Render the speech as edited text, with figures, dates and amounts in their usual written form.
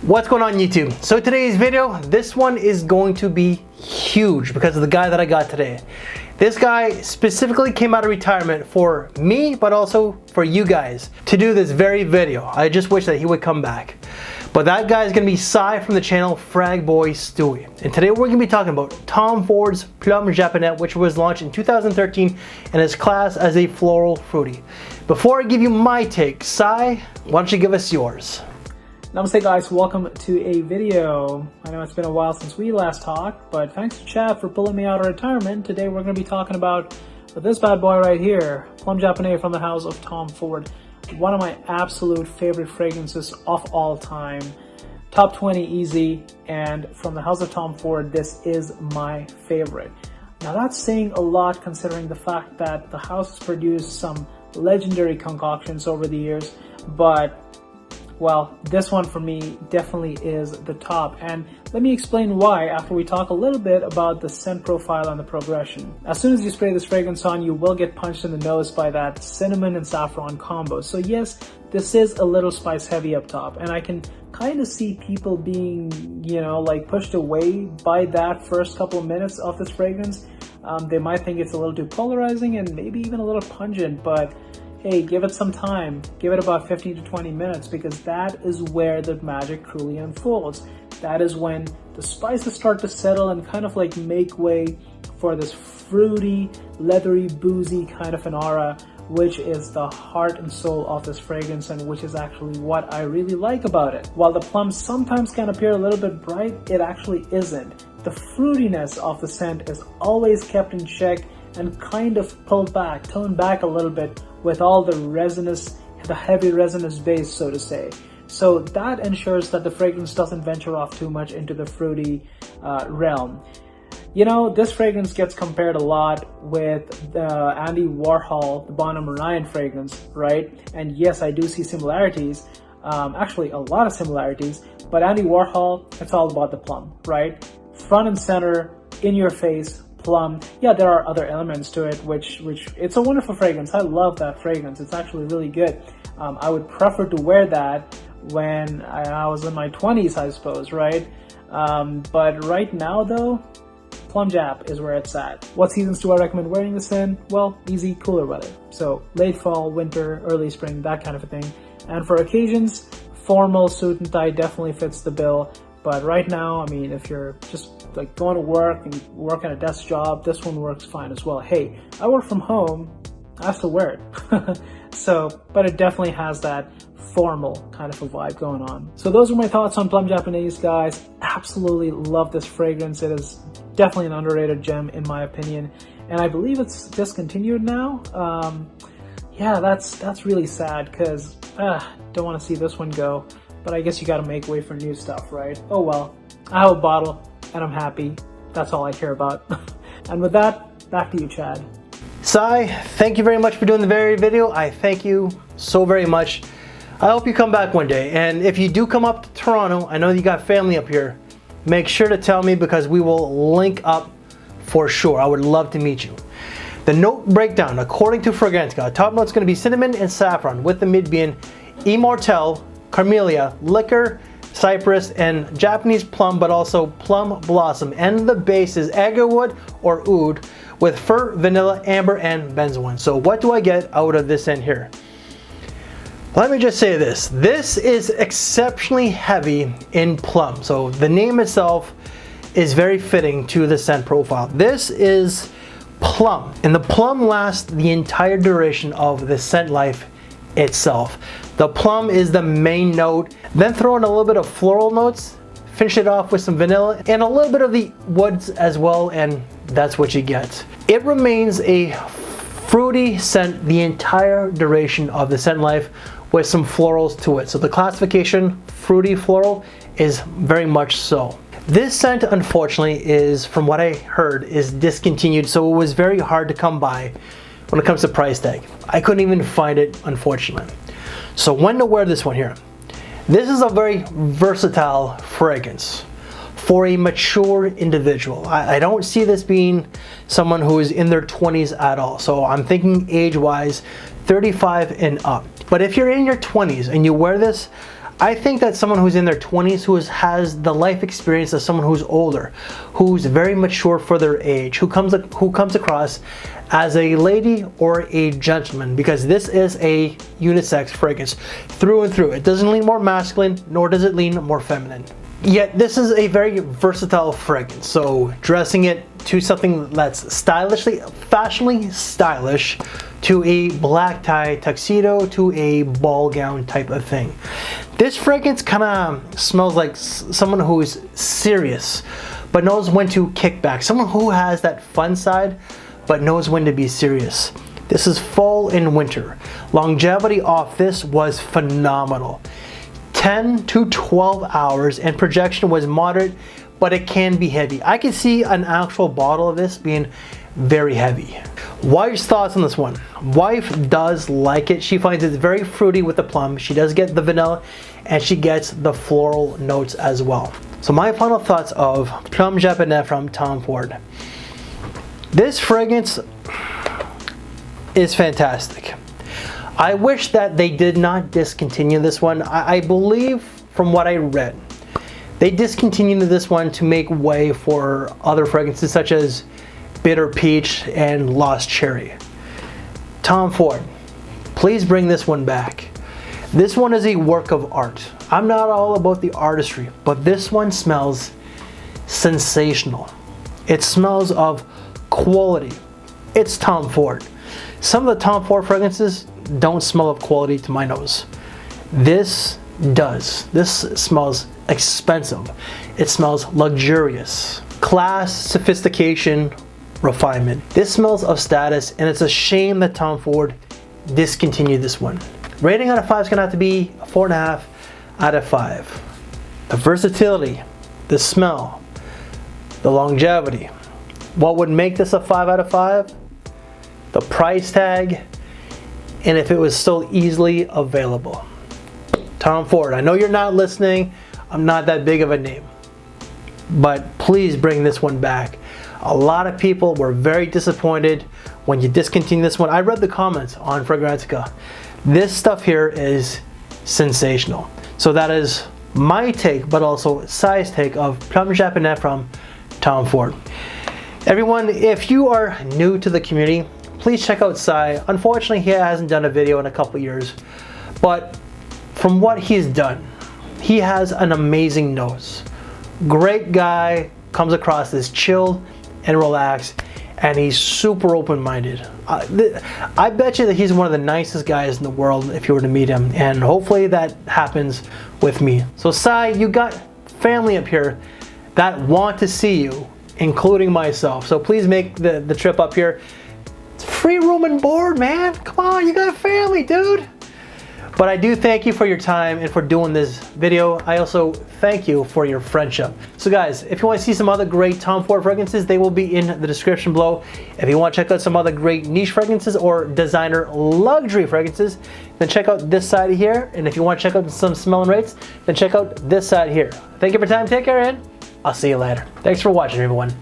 What's going on YouTube? So today's video, this one is going to be huge because of the guy that I got today. This guy specifically came out of retirement for me, but also for you guys to do this very video. I just wish that he would come back. But that guy is going to be Cy from the channel Frag Boy Stewie. And today we're going to be talking about Tom Ford's Plum Japonais, which was launched in 2013 and is classed as a floral fruity. Before I give you my take, Cy, why don't you give us yours? Namaste guys, welcome to a video. I know it's been a while since we last talked, but thanks to Chad for pulling me out of retirement. Today we're going to be talking about this bad boy right here, Plum Japonais from the house of Tom Ford. One of my absolute favorite fragrances of all time. Top 20 easy, and from the house of Tom Ford, this is my favorite. Now that's saying a lot considering the fact that the house has produced some legendary concoctions over the years, but well, this one for me definitely is the top, and let me explain why after we talk a little bit about the scent profile and the progression. As soon as you spray this fragrance on, you will get punched in the nose by that cinnamon and saffron combo. So yes, this is a little spice heavy up top, and I can kind of see people being, like pushed away by that first couple of minutes of this fragrance. They might think it's a little too polarizing and maybe even a little pungent, but hey, give it some time. Give it about 15 to 20 minutes because that is where the magic truly unfolds. That is when the spices start to settle and kind of like make way for this fruity, leathery, boozy kind of an aura, which is the heart and soul of this fragrance and which is actually what I really like about it. While the plums sometimes can appear a little bit bright, it actually isn't. The fruitiness of the scent is always kept in check and kind of pulled back, toned back a little bit with all the resinous, the heavy resinous base, so to say. So that ensures that the fragrance doesn't venture off too much into the fruity realm. This fragrance gets compared a lot with the Andy Warhol, the Bonham Ryan fragrance, right? And yes, I do see similarities, actually a lot of similarities, but Andy Warhol, it's all about the plum, right? Front and center, in your face, plum. Yeah, there are other elements to it, which it's a wonderful fragrance. I love that fragrance. It's actually really good. I would prefer to wear that when I was in my 20s, I suppose, right? But right now though, Plum Jap is where it's at. What seasons do I recommend wearing this in? Well, easy, cooler weather. So late fall, winter, early spring, that kind of a thing. And for occasions, formal suit and tie definitely fits the bill. But right now, I mean, if you're just like going to work and working a desk job, this one works fine as well. Hey, I work from home, I still wear it. But it definitely has that formal kind of a vibe going on. So those are my thoughts on Plum Japonais, guys. Absolutely love this fragrance. It is definitely an underrated gem in my opinion. And I believe it's discontinued now. Yeah, that's really sad because don't want to see this one go. But I guess you gotta make way for new stuff, right? Oh well, I have a bottle and I'm happy. That's all I care about. And with that, back to you, Chad. Cy, thank you very much for doing the very video. I thank you so very much. I hope you come back one day. And if you do come up to Toronto, I know you got family up here, make sure to tell me because we will link up for sure. I would love to meet you. The note breakdown, according to Fragrantica, top note's gonna be cinnamon and saffron, with the mid being Immortelle, Carmelia, liquor, cypress, and Japanese plum, but also plum blossom. And the base is agarwood or oud with fir, vanilla, amber, and benzoin. So what do I get out of this end here? Let me just say this. This is exceptionally heavy in plum. So the name itself is very fitting to the scent profile. This is plum, and the plum lasts the entire duration of the scent life itself. The plum is the main note, then throw in a little bit of floral notes, finish it off with some vanilla and a little bit of the woods as well, and that's what you get. It remains a fruity scent the entire duration of the scent life with some florals to it. So the classification fruity floral is very much so. This scent, unfortunately, is, from what I heard, is discontinued, so it was very hard to come by when it comes to price tag. I couldn't even find it, unfortunately. So when to wear this one here? This is a very versatile fragrance for a mature individual. I don't see this being someone who is in their 20s at all. So I'm thinking age-wise, 35 and up. But if you're in your 20s and you wear this, I think that someone who's in their 20s, who has the life experience of someone who's older, who's very mature for their age, who comes across as a lady or a gentleman, because this is a unisex fragrance through and through. It doesn't lean more masculine, nor does it lean more feminine. Yet this is a very versatile fragrance, so dressing it to something that's fashionably stylish, to a black tie tuxedo, to a ball gown type of thing. This fragrance kind of smells like someone who's serious, but knows when to kick back. Someone who has that fun side, but knows when to be serious. This is fall and winter. Longevity off this was phenomenal. 10 to 12 hours, and projection was moderate, but it can be heavy. I can see an actual bottle of this being very heavy. Wife's thoughts on this one. Wife does like it. She finds it very fruity with the plum. She does get the vanilla, and she gets the floral notes as well. So my final thoughts of Plum Japonais from Tom Ford. This fragrance is fantastic. I wish that they did not discontinue this one. I believe from what I read, they discontinued this one to make way for other fragrances such as Bitter Peach and Lost Cherry. Tom Ford, please bring this one back. This one is a work of art. I'm not all about the artistry, but this one smells sensational. It smells of quality. It's Tom Ford. Some of the Tom Ford fragrances don't smell of quality to my nose. This does. This smells expensive. It smells luxurious. Class, sophistication, refinement. This smells of status, and it's a shame that Tom Ford discontinued this one. Rating out of 5 is going to have to be a 4.5 out of 5. The versatility, the smell, the longevity. What would make this a 5 out of 5? The price tag, and if it was still easily available. Tom Ford, I know you're not listening. I'm not that big of a name, but please bring this one back. A lot of people were very disappointed when you discontinued this one. I read the comments on Fragrantica. This stuff here is sensational. So that is my take, but also Sai's take of Plum Japonais from Tom Ford. Everyone, if you are new to the community, please check out Sai. Unfortunately, he hasn't done a video in a couple years, but from what he's done, he has an amazing nose. Great guy, comes across as chill and relaxed, and he's super open-minded. I bet you that he's one of the nicest guys in the world if you were to meet him, and hopefully that happens with me. So Sai, you got family up here that want to see you, including myself. So please make the trip up here. It's free room and board, man. Come on, you got a family, dude. But I do thank you for your time and for doing this video. I also thank you for your friendship. So guys, if you want to see some other great Tom Ford fragrances, they will be in the description below. If you want to check out some other great niche fragrances or designer luxury fragrances, then check out this side here. And if you want to check out some smelling rates, then check out this side here. Thank you for your time. Take care, and I'll see you later. Thanks for watching, everyone.